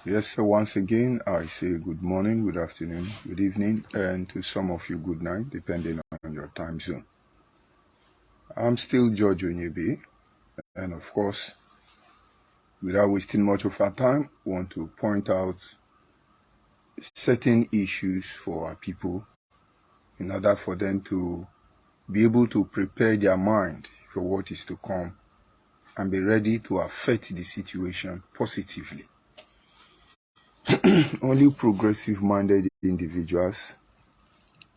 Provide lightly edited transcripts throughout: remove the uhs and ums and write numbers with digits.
Yes, so once again, I say good morning, good afternoon, good evening, and to some of you, good night, depending on your time zone. I'm still George ONYIBE, and of course, without wasting much of our time, I want to point out certain issues for our people in order for them to be able to prepare their mind for what is to come and be ready to affect the situation positively. Only progressive-minded individuals,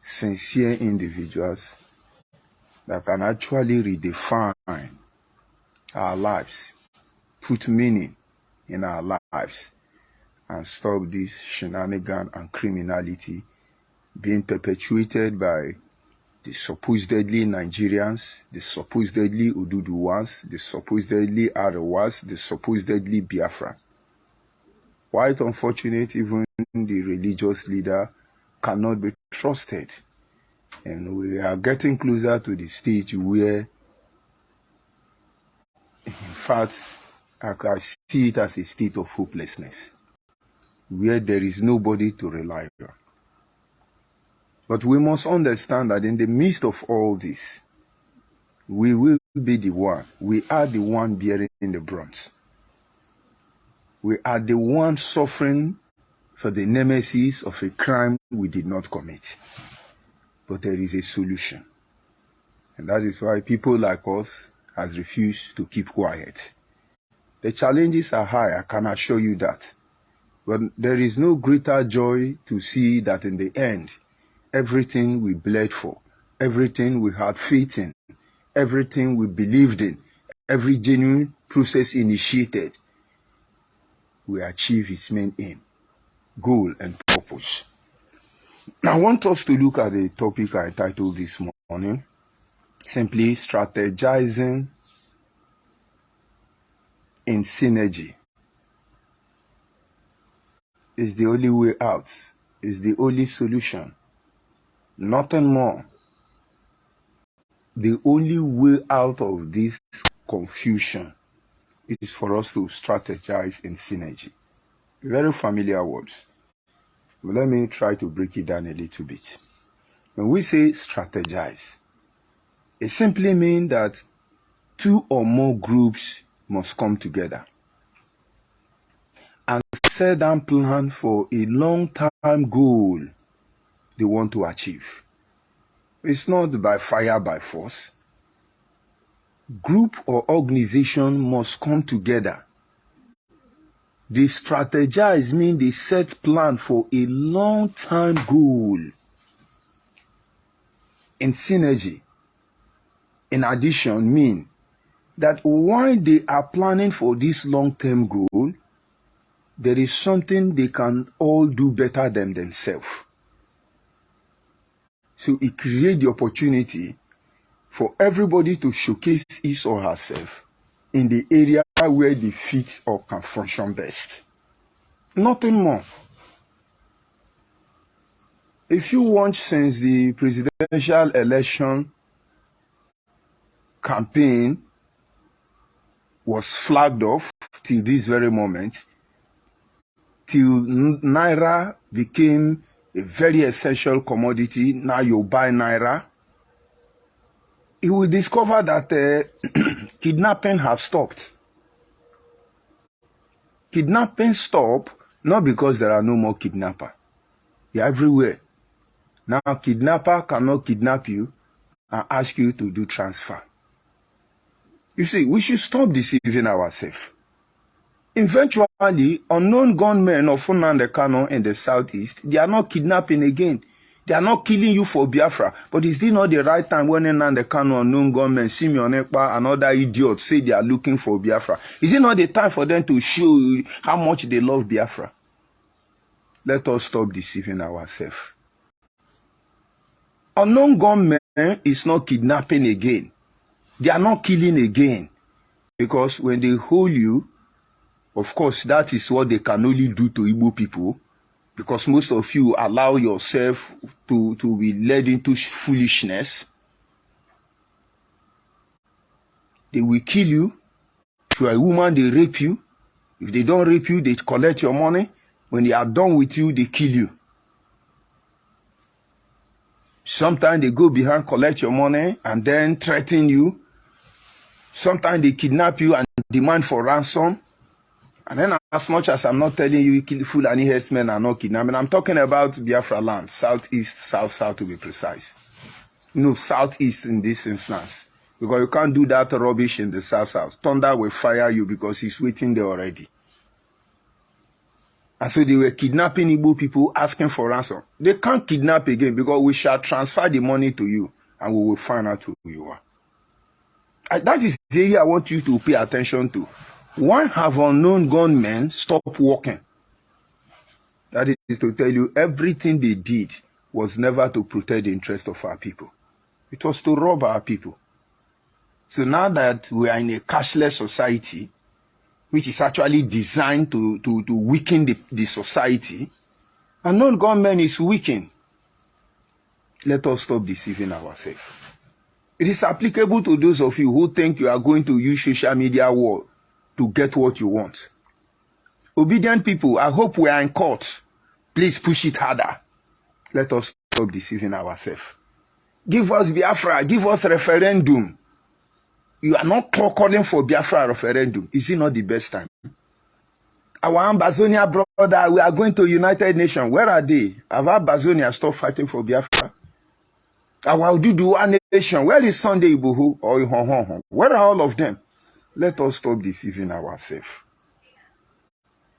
sincere individuals that can actually redefine our lives, put meaning in our lives, and stop this shenanigan and criminality being perpetuated by the supposedly Nigerians, the supposedly Oduduwans, the supposedly Arawas, the supposedly Biafra. Quite unfortunate, even the religious leader cannot be trusted. And we are getting closer to the stage where, in fact, I see it as a state of hopelessness, where there is nobody to rely on. But we must understand that in the midst of all this, we will be the one. We are the one bearing the brunt. We are the one suffering for the nemesis of a crime we did not commit. But there is a solution. And that is why people like us has refused to keep quiet. The challenges are high, I can assure you that. But there is no greater joy to see that in the end, everything we bled for, everything we had faith in, everything we believed in, every genuine process initiated, we achieve its main aim, goal and purpose. Now, I want us to look at the topic I titled this morning, simply strategizing in synergy. Is the only way out, is the only solution, nothing more. The only way out of this confusion is for us to strategize in synergy. Very familiar words. But let me try to break it down a little bit. When we say strategize, it simply means that two or more groups must come together and set down plan for a long-term goal they want to achieve. It's not by fire, by force. Group or organization must come together. They strategize means they set plan for a long-term goal. In synergy, in addition, mean that while they are planning for this long-term goal, there is something they can all do better than themselves. So it creates the opportunity for everybody to showcase his or herself in the area where they fit or can function best. Nothing more. If you watch since the presidential election campaign was flagged off till this very moment, till Naira became a very essential commodity, now you buy Naira, you will discover that kidnapping has stopped. Kidnapping stopped not because there are no more kidnappers. They are everywhere. Now, kidnapper cannot kidnap you and ask you to do transfer. You see, we should stop deceiving ourselves. Eventually, unknown gunmen of Nnamdi Kanu in the southeast, they are not kidnapping again. They are not killing you for Biafra. But is this not the right time when Nnamdi Kanu unknown gunmen, Simeon Ekpa and other idiots say they are looking for Biafra? Is it not the time for them to show you how much they love Biafra? Let us stop deceiving ourselves. Unknown gunmen is not kidnapping again. They are not killing again. Because when they hold you, of course, that is what they can only do to Igbo people. Because most of you allow yourself to be led into foolishness. They will kill you. If you are a woman, they rape you. If they don't rape you, they collect your money. When they are done with you, they kill you. Sometimes they go behind, collect your money, and then threaten you. Sometimes they kidnap you and demand for ransom. And then as much as I'm not telling you, Fulani herdsmen are not kidnapping, I'm talking about Biafra land, southeast, south to be precise. No, southeast in this instance. Because you can't do that rubbish in the south. Thunder will fire you because he's waiting there already. And so they were kidnapping Igbo people, asking for ransom. They can't kidnap again because we shall transfer the money to you and we will find out who you are. That is the area I want you to pay attention to. Why have unknown gunmen stopped working? That is to tell you everything they did was never to protect the interest of our people. It was to rob our people. So now that we are in a cashless society, which is actually designed to weaken the society, unknown gunmen is weakened. Let us stop deceiving ourselves. It is applicable to those of you who think you are going to use social media war to get what you want. Obedient people, I hope we are in court. Please push it harder. Let us stop deceiving ourselves. Give us Biafra, give us referendum. You are not calling for Biafra referendum. Is it not the best time? Our Ambazonia brother, we are going to United Nations. Where are they? Have Ambazonia stopped fighting for Biafra? Our Ududuwa nation, where is Sunday Ibuhu or Ihonhon? Where are all of them? Let us stop deceiving ourselves.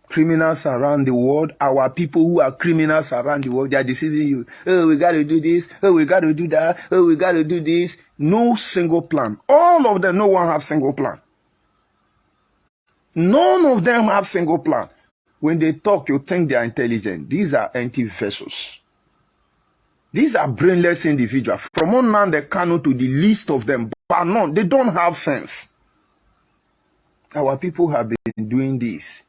Criminals around the world, our people who are criminals around the world, they are deceiving you. Oh, we got to do this. Oh, we got to do that. Oh, we got to do this. No single plan. All of them, no one have single plan. None of them have single plan. When they talk, you think they are intelligent. These are empty vessels. These are brainless individuals. From Nnamdi Kanu to the least of them, but none, they don't have sense. Our people have been doing this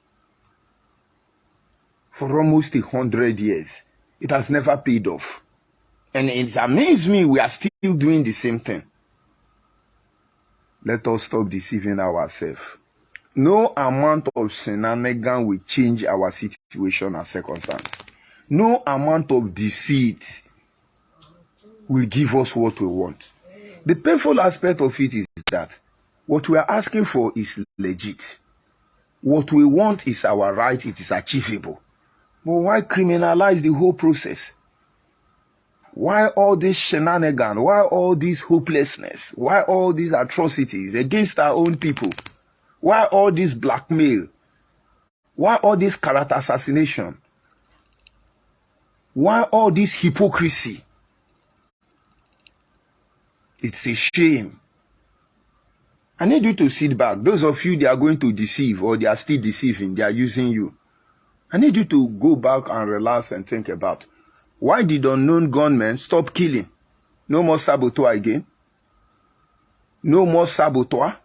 for almost 100 years. It has never paid off. And it amazes me we are still doing the same thing. Let us stop deceiving ourselves. No amount of shenanigans will change our situation and circumstance. No amount of deceit will give us what we want. The painful aspect of it is that what we are asking for is legit. What we want is our right, it is achievable. But why criminalize the whole process? Why all this shenanigans? Why all this hopelessness? Why all these atrocities against our own people? Why all this blackmail? Why all this character assassination? Why all this hypocrisy? It's a shame. I need you to sit back. Those of you they are going to deceive or they are still deceiving, they are using you. I need you to go back and relax and think about why did unknown gunmen stop killing? No more saboteur again. No more saboteur.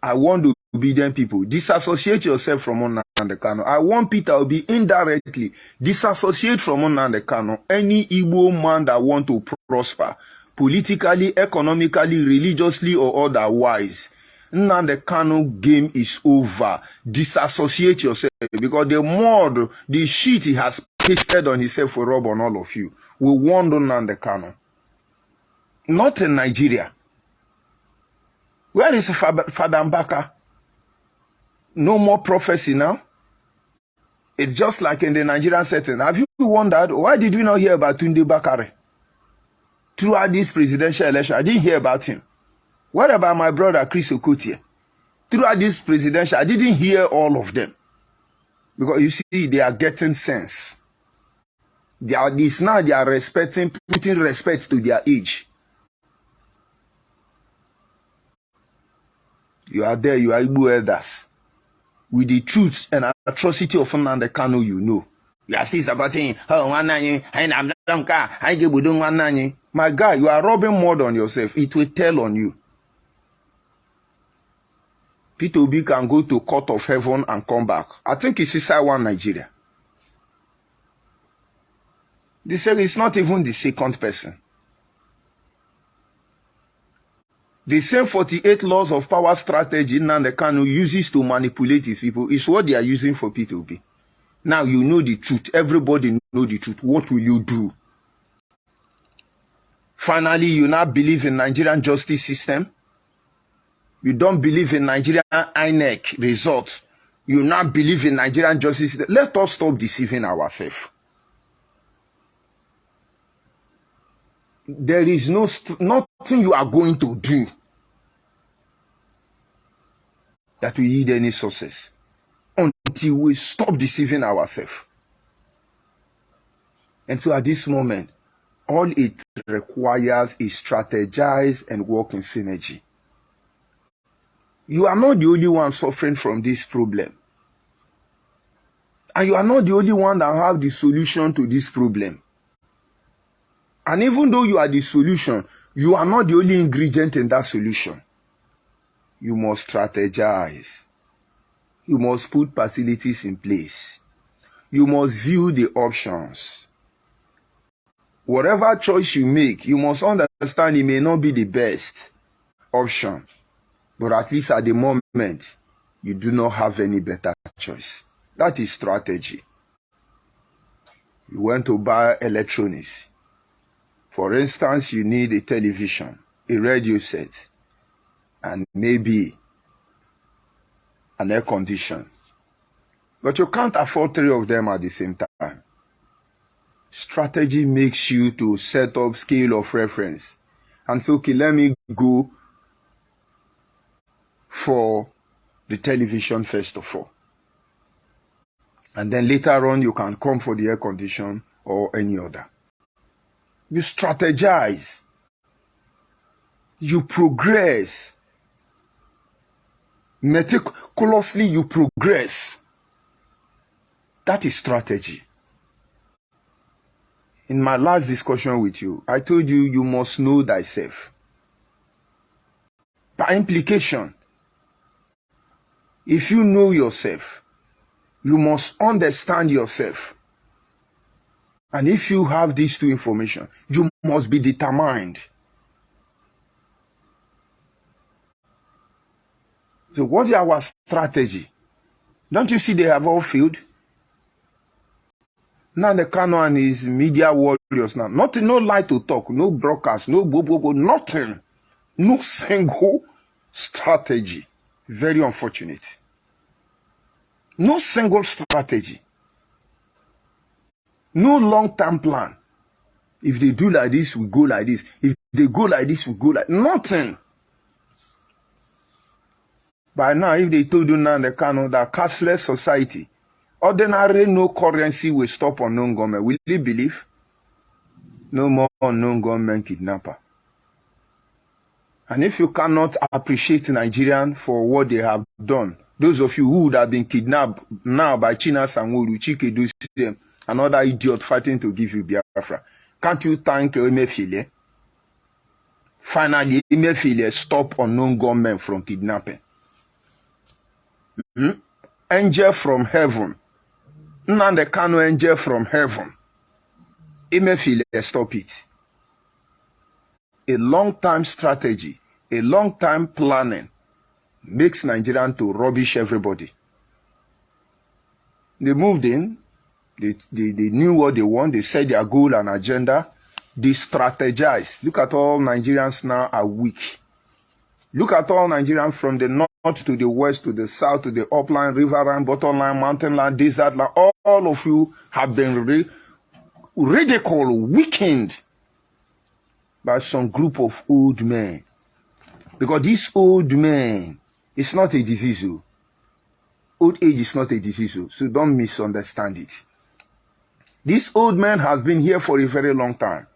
I want the obedient people. Disassociate yourself from Nnamdi Kanu. I want Peter Obi indirectly disassociate from Nnamdi Kanu. Any Igbo man that want to prosper, politically, economically, religiously, or otherwise. Nnamdi Kanu game is over. Disassociate yourself because the mud, the shit he has pasted on himself will rub on all of you. We want Nnamdi Kanu. Not in Nigeria. Where is Father Mbaka? No more prophecy now. It's just like in the Nigerian setting. Have you wondered why did we not hear about Tunde Bakare? Throughout this presidential election, I didn't hear about him. What about my brother Chris Okotie? Throughout this presidential, I didn't hear all of them. Because you see, they are getting sense. They are putting respect to their age. You are there, you are Igbo elders. With the truth and atrocity of Nnamdi Kanu, you know. You are still supporting, my guy, you are rubbing mud on yourself. It will tell on you. Peter Obi can go to court of heaven and come back. I think it's inside one Nigeria. They say it's not even the second person. The same 48 laws of power strategy Nnamdi Kanu uses to manipulate his people is what they are using for Peter Obi. Now you know the truth. Everybody know the truth. What will you do? Finally, you now believe in Nigerian justice system. You don't believe in Nigerian INEC results. You now believe in Nigerian justice system. Let us stop deceiving ourselves. There is nothing you are going to do that will yield any success until we stop deceiving ourselves. And so at this moment, all it requires is strategize and work in synergy. You are not the only one suffering from this problem. And you are not the only one that have the solution to this problem. And even though you are the solution, you are not the only ingredient in that solution. You must strategize. You must put facilities in place. You must view the options. Whatever choice you make, you must understand it may not be the best option. But at least at the moment, you do not have any better choice. That is strategy. You want to buy electronics. For instance, you need a television, a radio set, and maybe an air conditioner. But you can't afford 3 of them at the same time. Strategy makes you to set up scale of reference. And so, okay, let me go for the television first of all. And then later on, you can come for the air conditioner or any other. You strategize. You progress. Meticulously, you progress. That is strategy. In my last discussion with you, I told you you must know thyself. By implication, if you know yourself, you must understand yourself. And if you have these two information, you must be determined. So what is our strategy? Don't you see they have all failed? Now the canon is media warriors now. Nothing, no lie to talk, no broadcast, no nothing. No single strategy. Very unfortunate. No single strategy. No long-term plan. If they do like this, we go like this. If they go like this, we go like nothing. By now, if they told you now in the canon that cashless society, ordinary no currency will stop unknown government, will you believe? No more unknown government kidnapper. And if you cannot appreciate Nigerian for what they have done, those of you who would have been kidnapped now by China Sanwo-Olu, Chike Dosiem, another idiot fighting to give you Biafra, can't you thank Emefiele? Finally, Emefiele stop unknown government from kidnapping. Angel from heaven. Nnamdi Kanu angel from heaven. Emefiele stop it. A long-time strategy, a long-time planning makes Nigerian to rubbish everybody. They moved in, they knew what they want, they set their goal and agenda, they strategized. Look at all Nigerians now are weak. Look at all Nigerians from the north to the west, to the south, to the upland, riverline, bottomline, mountain land, desert land. All of you have been ridiculed, weakened by some group of old men. Because this old man is not a disease. Old age is not a disease, so don't misunderstand it. This old man has been here for a very long time.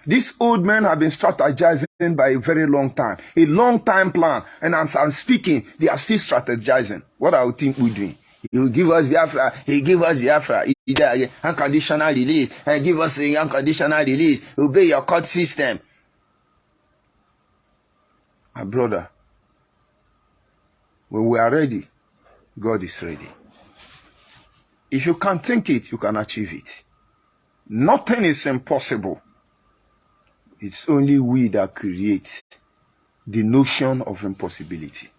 This old man have been strategizing by a very long time. A long time plan. And as I'm speaking, they are still strategizing. What I would think we're doing. He will give us Biafra. He give us Biafra. Unconditional release. And give us a unconditional release. Obey your court system. My brother, when we are ready, God is ready. If you can think it, you can achieve it. Nothing is impossible. It's only we that create the notion of impossibility.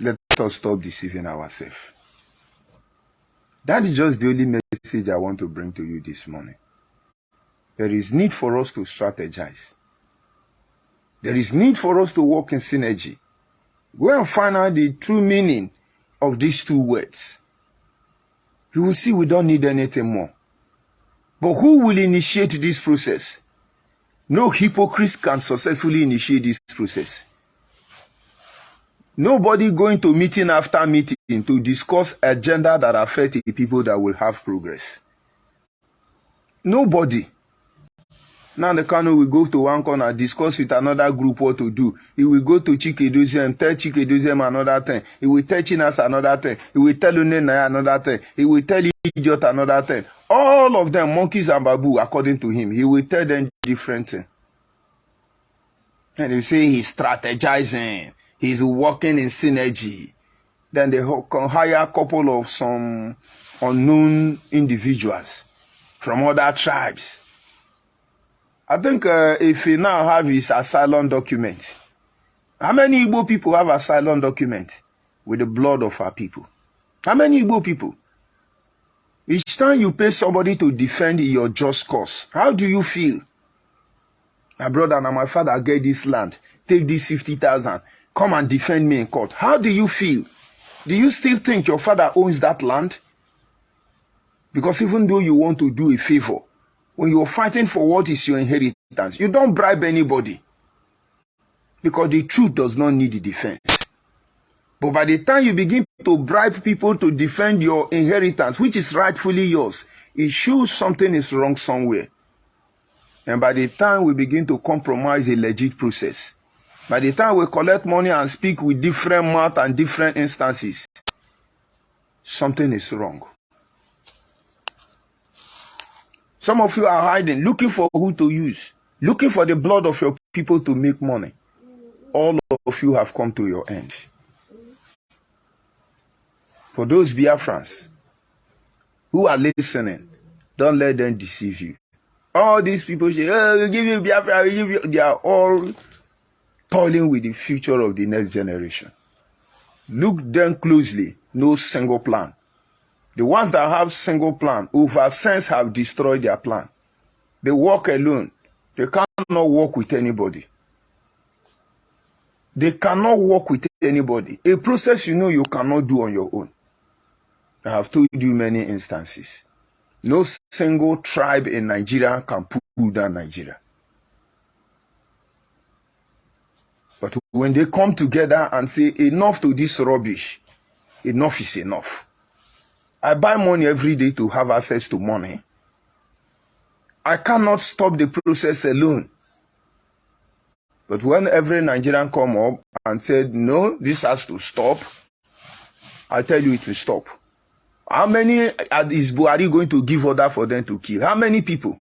Let us stop deceiving ourselves. That is just the only message I want to bring to you this morning. There is need for us to strategize. There is need for us to work in synergy. Go and find out the true meaning of these two words. You will see we don't need anything more. But who will initiate this process? No hypocrites can successfully initiate this process. Nobody going to meeting after meeting to discuss agenda that affect the people that will have progress. Nobody. Now the Kano will go to one corner, discuss with another group what to do. He will go to Chikedozem, tell Chikedozem another thing. He will tell Chinas another thing. He will tell Unenaya another thing. He will tell Idiot another thing. All of them, monkeys and babu, according to him. He will tell them different things. And they say he's strategizing. He's working in synergy. Then they can hire a couple of some unknown individuals from other tribes. I think if he now have his asylum document, how many Igbo people have asylum document with the blood of our people? How many Igbo people? Each time you pay somebody to defend your just cause, how do you feel? My brother and my father get this land, take this 50,000, come and defend me in court. How do you feel? Do you still think your father owns that land? Because even though you want to do a favor, when you're fighting for what is your inheritance, you don't bribe anybody. Because the truth does not need the defense. But by the time you begin to bribe people to defend your inheritance, which is rightfully yours, it shows something is wrong somewhere. And by the time we begin to compromise a legit process, by the time we collect money and speak with different mouth and different instances, something is wrong. Some of you are hiding, looking for who to use, looking for the blood of your people to make money. All of you have come to your end. For those Biafrans who are listening, don't let them deceive you. All these people say, oh, we'll give you Biafra, we'll give you. They are all toiling with the future of the next generation. Look them closely, no single plan. The ones that have single plan, over sense have destroyed their plan. They walk alone. They cannot walk with anybody. They cannot walk with anybody. A process you cannot do on your own. I have told you many instances. No single tribe in Nigeria can pull down Nigeria. But when they come together and say enough to this rubbish, enough is enough. I buy money every day to have access to money. I cannot stop the process alone. But when every Nigerian come up and said, no, this has to stop, I tell you it will stop. How many is Buhari going to give order for them to kill? How many people?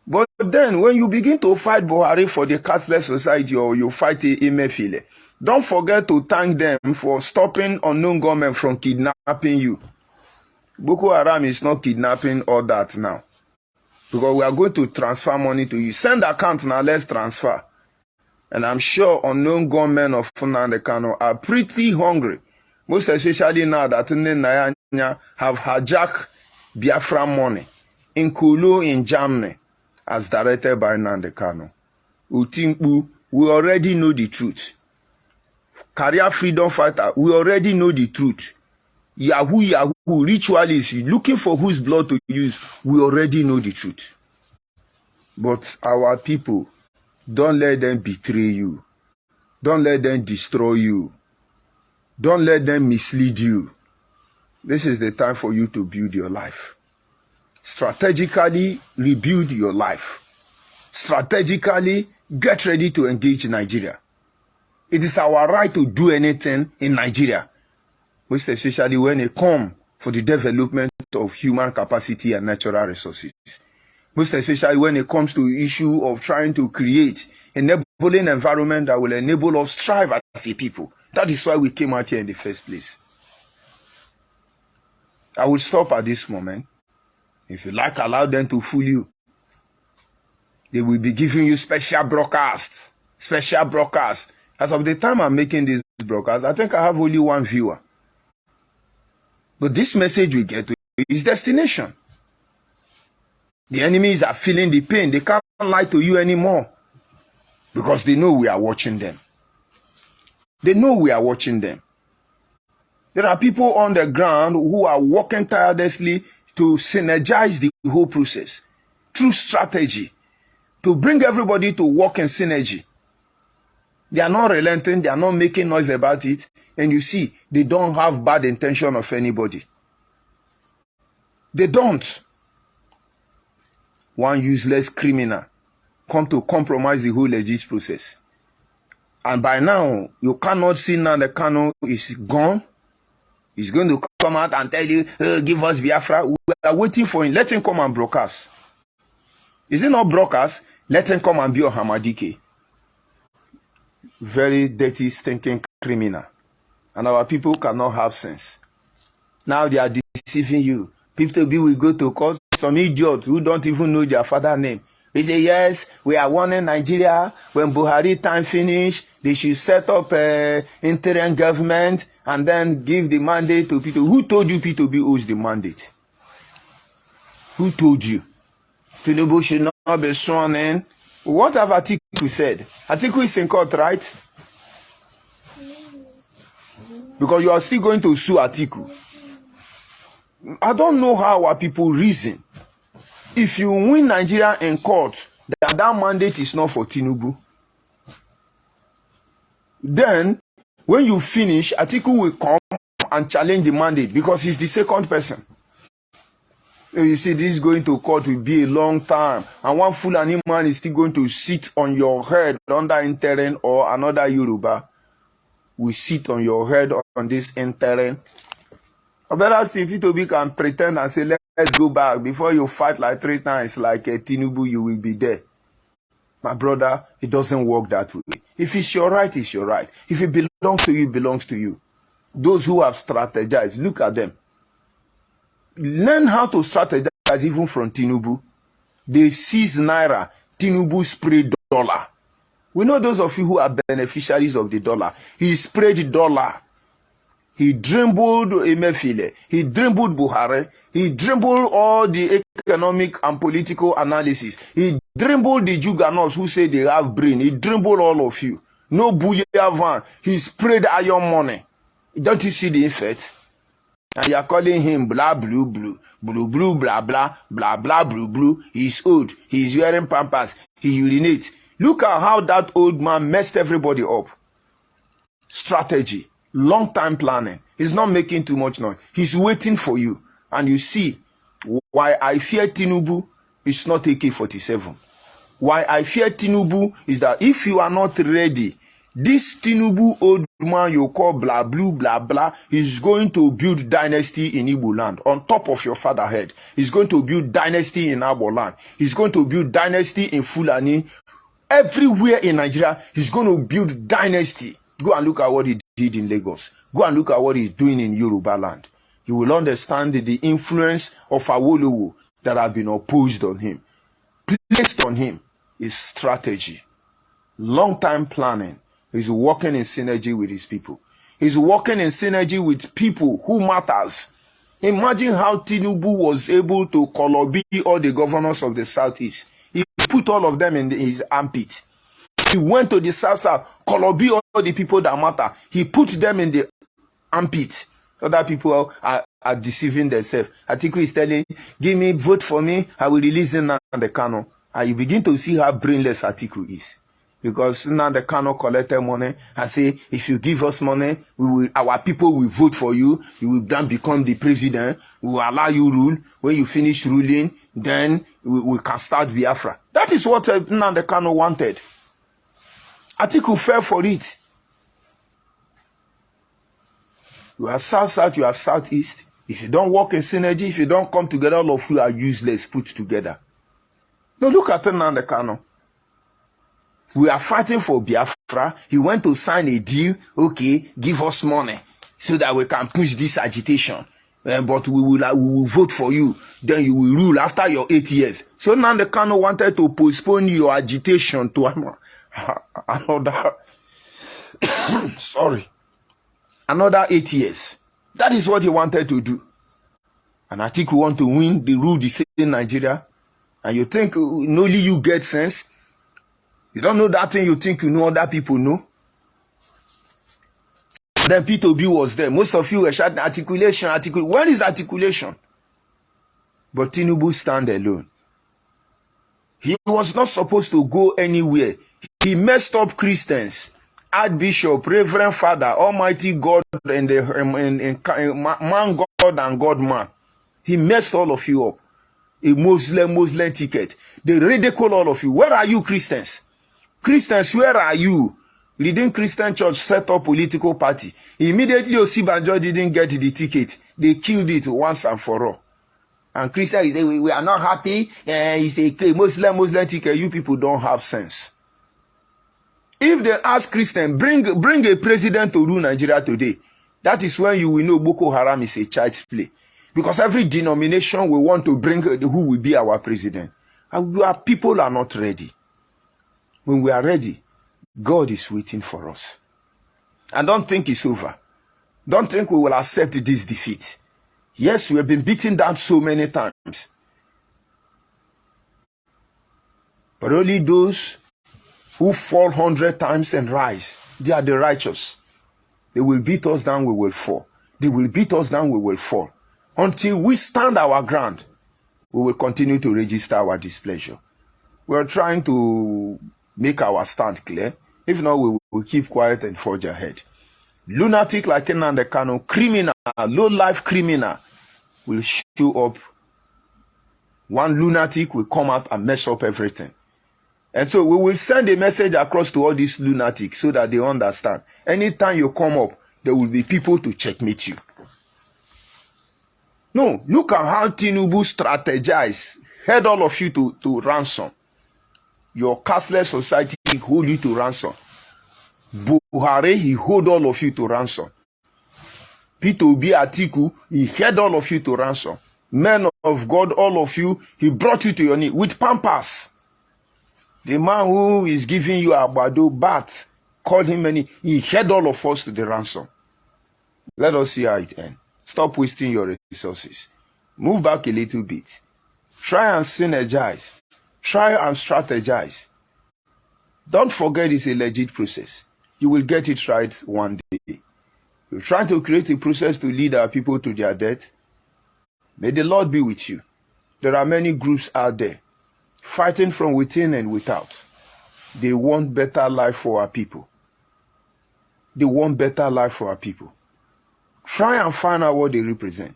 But then when you begin to fight Buhari for the casteless society, or you fight Emefiele, don't forget to thank them for stopping unknown government from kidnapping you. Boko Haram is not kidnapping all that now. Because we are going to transfer money to you. Send account now, let's transfer. And I'm sure unknown government of Nnamdi Kanu are pretty hungry. Most especially now that Nayanya have hijacked Biafra money in Kulu in Germany as directed by Nnamdi Kanu. Utimpu, we already know the truth. Career freedom fighter, we already know the truth. Yahoo, ritualists, looking for whose blood to use, we already know the truth. But our people, don't let them betray you. Don't let them destroy you. Don't let them mislead you. This is the time for you to build your life. Strategically rebuild your life. Strategically get ready to engage Nigeria. It is our right to do anything in Nigeria, most especially when it comes for the development of human capacity and natural resources. Most especially when it comes to the issue of trying to create an enabling environment that will enable us to strive as a people. That is why we came out here in the first place. I will stop at this moment. If you like, allow them to fool you. They will be giving you special broadcast. Special broadcast. As of the time I'm making this broadcast, I think I have only one viewer. But this message we get to is destination. The enemies are feeling the pain. They can't lie to you anymore because they know we are watching them. They know we are watching them. There are people on the ground who are working tirelessly to synergize the whole process through strategy, to bring everybody to work in synergy. They are not relenting. They are not making noise about it. And you see, they don't have bad intention of anybody. They don't. One useless criminal come to compromise the whole legit process. And by now, you cannot see now the Kano is gone. He's going to come out and tell you, give us Biafra. We are waiting for him. Let him come and broadcast. Is it not broadcast? Let him come and be a Hamadike. Very dirty, stinking criminal. And our people cannot have sense. Now they are deceiving you. People will go to court. Some idiots who don't even know their father's name. They say, yes, we are warning Nigeria. When Buhari time finish, they should set up an interim government and then give the mandate to P2B. Who told you P2B owes the mandate? Who told you? Tinubu should not be sworn in. What have Atiku said? Atiku is in court, right? Because you are still going to sue Atiku. I don't know how our people reason. If you win Nigeria in court, that mandate is not for Tinubu. Then, when you finish, Atiku will come and challenge the mandate because he's the second person. You see, this going to court will be a long time. And one Fulani man is still going to sit on your head under interim, or another Yoruba will sit on your head on this interim. Or better still, if P2B can pretend and say, let's go back. Before you fight like 3 times like Tinubu, you will be there. My brother, it doesn't work that way. If it's your right, it's your right. If it belongs to you, it belongs to you. Those who have strategized, look at them. Learn how to strategize even from Tinubu. They seize Naira. Tinubu sprayed dollar. We know those of you who are beneficiaries of the dollar. He sprayed dollar. He dribbled Emefiele. He dribbled Buhari. He dribbled all the economic and political analysis. He dribbled the juggernauts who say they have brain. He dribbled all of you. No Bouillard. He sprayed iron money. Don't you see the effect? And you are calling him blah, blue, blue. Blue, blue, blah, blah, blah, blah, blue, blue. He's old. He's wearing pampers. He urinates. Look at how that old man messed everybody up. Strategy. Long-time planning. He's not making too much noise. He's waiting for you. And you see why I fear Tinubu is not AK-47. Why I fear Tinubu is that if you are not ready, this Tinubu old man you call blah, blue, blah, blah, is going to build dynasty in Igbo land on top of your father head. He's going to build dynasty in Abo land. He's going to build dynasty in Fulani. Everywhere in Nigeria, he's going to build dynasty. Go and look at what he did in Lagos. Go and look at what he's doing in Yoruba land. You will understand the influence of Awolowo that have been opposed on him. Placed on him is strategy. Long-time planning. He's working in synergy with his people. He's working in synergy with people who matters. Imagine how Tinubu was able to colobi all the governors of the Southeast. He put all of them in his armpit. He went to the South, colobi all the people that matter. He put them in the armpit. Other people are deceiving themselves. Atiku is telling, give me, vote for me, I will release Nnamdi Kanu. And you begin to see how brainless Atiku is. Because Nnamdi Kanu collected money and say, if you give us money, our people will vote for you. You will then become the president. We will allow you rule. When you finish ruling, then we can start Biafra. That is what Nnamdi Kanu wanted. Atiku fell for it. You are south-south, you are southeast. If you don't work in synergy, if you don't come together, all of you are useless put together. Now look at Nnamdi Kanu. We are fighting for Biafra. He went to sign a deal. Okay, give us money so that we can push this agitation. But we will vote for you. Then you will rule after your 8 years. So Nnamdi Kanu wanted to postpone your agitation to another sorry, another 8 years. That is what he wanted to do. And Atiku want to rule the same Nigeria. And you think only you get sense? You don't know that thing you think you know, other people know. Then P2B was there. Most of you were shouting articulation. Where is articulation? But Tinubu stand alone. He was not supposed to go anywhere. He messed up Christians, Archbishop, Reverend Father, Almighty God, and man God and God man. He messed all of you up. A Muslim ticket. They ridicule all of you. Where are you, Christians? Christians, where are you? Leading Christian church set up political party. Immediately Osibanjo didn't get the ticket. They killed it once and for all. And Christians say, we are not happy. It's a Muslim ticket. You people don't have sense. If they ask Christian, bring a president to rule Nigeria today, that is when you will know Boko Haram is a child's play. Because every denomination will want to bring who will be our president. And our people are not ready. When we are ready, God is waiting for us. And don't think it's over. Don't think we will accept this defeat. Yes, we have been beaten down so many times. But only those who fall 100 times and rise, they are the righteous. They will beat us down, we will fall. They will beat us down, we will fall. Until we stand our ground, we will continue to register our displeasure. We are trying to make our stand clear. If not, we will keep quiet and forge ahead. Lunatic like Nnamdi Kanu, criminal, low-life criminal, will show up. One lunatic will come out and mess up everything. And so we will send a message across to all these lunatics so that they understand. Anytime you come up, there will be people to checkmate you. No, look at how Tinubu strategized, held all of you to ransom. Your castless society hold you to ransom. Buhari, he hold all of you to ransom. P2B Atiku, he held all of you to ransom. Men of God, all of you, he brought you to your knee with pampers. The man who is giving you Abado bath, called him many, he held all of us to the ransom. Let us see how it ends. Stop wasting your resources. Move back a little bit. Try and synergize. Try and strategize. Don't forget it's a legit process. You will get it right one day. You're trying to create a process to lead our people to their death. May the Lord be with you. There are many groups out there fighting from within and without. They want better life for our people. They want better life for our people. Try and find out what they represent.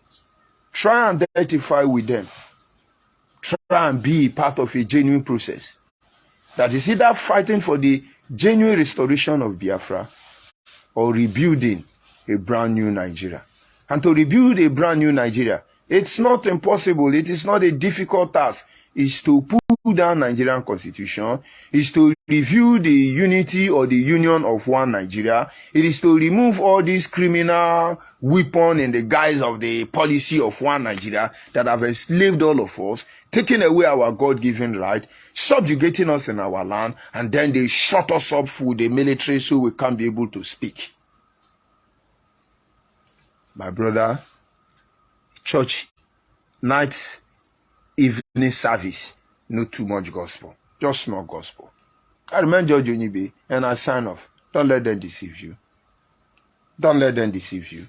Try and identify with them. Try and be part of a genuine process. That is either fighting for the genuine restoration of Biafra or rebuilding a brand new Nigeria. And to rebuild a brand new Nigeria, it's not impossible. It is not a difficult task. It's to pull down Nigerian constitution. It's to review the unity or the union of one Nigeria. It is to remove all these criminal weapons in the guise of the policy of one Nigeria that have enslaved all of us, taking away our God-given right, subjugating us in our land, and then they shut us up with the military so we can't be able to speak. My brother, church, night, evening service, not too much gospel, just small gospel. I remember George ONYIBE and I sign off. Don't let them deceive you. Don't let them deceive you.